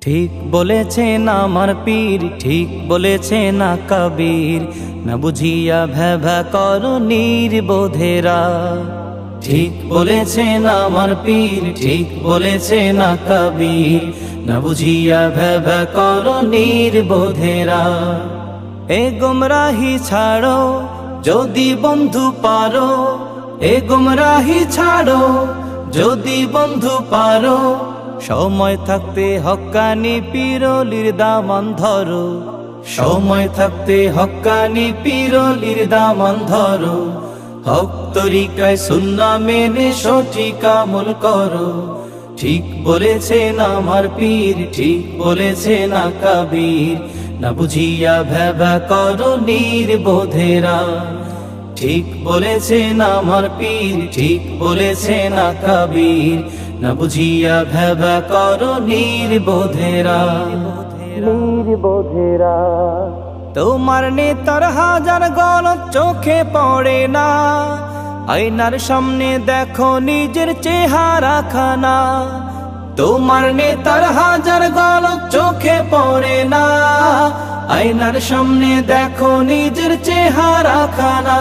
ঠিক বলেছেন আমার পীর, ঠিক বলেছেন না কবীর, না বুঝিয়া ভ্যাভা করো নির্বোধেরা। ঠিক বলেছেন আমার পীর, ঠিক বলেছেন না কবীর, না বুঝিয়া ভ্যাভা করো নির্বোধেরা। এ গুমরাহি ছাড়ো যদি বন্ধু পারো, এ গুমরাহি ছাড়ো যদি বন্ধু পারো, সময় থাকতে হক্কানি পীরলির দামান ধরো, সময় থাকতে হক্কানি পীরলির দামান ধরো। হক তরিকায় সুন্নাহ মেনে সঠিক আমল করো। ঠিক বলেছেন আমার পীর, ঠিক বলেছেন না কবীর, না বুঝিয়া ভ্যাভা করো নির্বোধেরা। ঠিক বলেছেন আমার পীর, ঠিক বলেছেন না কবীর, না বুঝিয়া ভ্যাভা করো নির্বোধেরা। নির্বোধেরা তোমার নেতার হাজার গলত চোখে পড়ে না, আয়নার সামনে দেখো নিজের চেহারা খানা। তোমার নেতার হাজার গলত চোখে পড়ে না, আয়নার সামনে দেখো নিজের চেহারা খানা।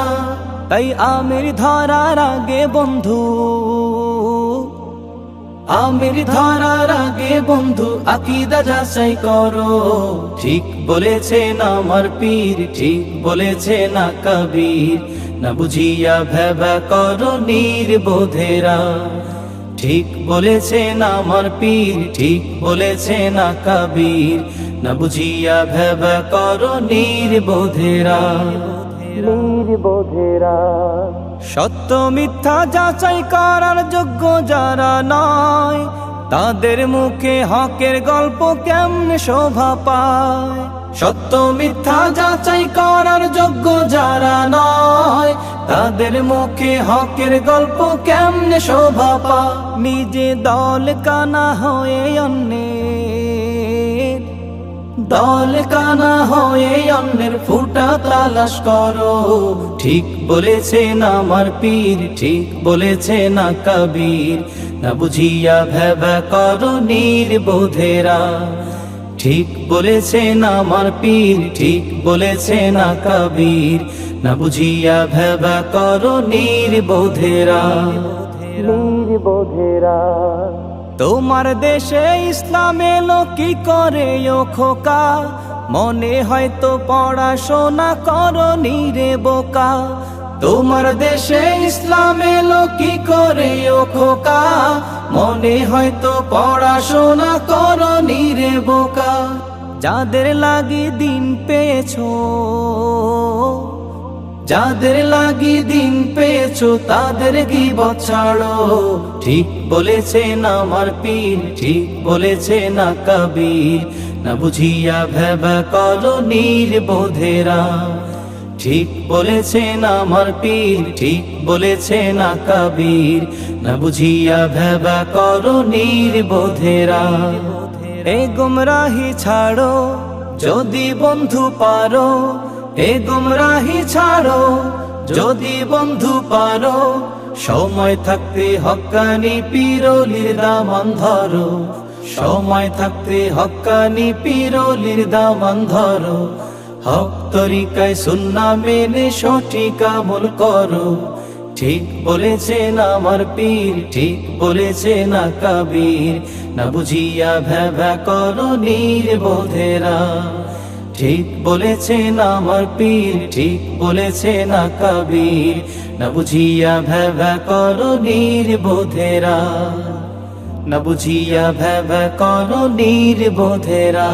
তাই আমির ধরার আগে বন্ধু, আমির ধরার আগে বন্ধু আকীদা যাচাই করো। ঠিক বলেছেন আমার পীর, ঠিক বলেছেন না কবীর, না বুঝিয়া ভ্যাভা করো নির্বোধেরা। ঠিক বলেছেন আমার পীর, ঠিক বলেছেন না কবীর, না বুঝিয়া ভ্যাভা করো নির্বোধেরা। নির্বোধেরা সত্য মিথ্যা যাচাই করার যোগ্য যারা নয়, তাদের মুখে হকের গল্প কেমনে শোভা পায়। সত্য মিথ্যা যাচাই করার যোগ্য যারা নয়, তাদের মুখে হকের গল্প কেমনে শোভা পায়। নিজে দল কানা হয়ে অন্যের, দল কানা হয়ে অন্যের ফুটা তালাশ করো। ঠিক বলেছেন আমার পীর, ঠিক বলেছেন না কবীর, না বুঝিয়া ভ্যাভা করো নির্বোধেরা। ঠিক বলেছেন আমার পীর, ঠিক বলেছেন না কবীর, না বুঝিয়া ভ্যাভা করো নির্বোধেরা। নির্বোধেরা তোমার দেশে ইসলাম এলো কি করে ও খোকা, মনে হয়তো পড়াশোনা করনি রে বোকা। তোমার দেশে ইসলাম এলো কি করে ও খোকা, মনে হয়তো পড়াশোনা করনি রে বোকা। যাদের লাগি দিন পেয়েছো, যাদের লাগি দিন পেয়েছো তাদের গীবত ছাড়ো। ঠিক বলেছেন আমার পীর, ঠিক বলেছেন না কবীর, না বুঝিয়া ভ্যাভা করো নির্বোধেরা। ঠিক বলেছেন আমার পীর, ঠিক বলেছেন না কবীর, না বুঝিয়া ভ্যাভা করো নির্বোধেরা। এ গুমরাহি ছাড়ো যদি বন্ধু পারো, এ গুমরাহি ছাড়ো যদি বন্ধু পারো, সময় থাকতে হক্কানি পীরলির দামান ধরো, সময় থাকতে হক্কানি পীরলির দামান ধরো। হক তরিকায় সুন্নাহ মেনে সঠিক আমল করো। ঠিক বলেছেন আমার পীর, ঠিক বলেছেন না কবীর, না বুঝিয়া ভ্যাভা করো নির্বোধেরা। ঠিক বলেছেন আমার পীর, ঠিক বলেছেন না কবীর, না বুঝিয়া ভ্যাভা করো নির্বোধেরা। না বুঝিয়া ভ্যাভা করো নির্বোধেরা।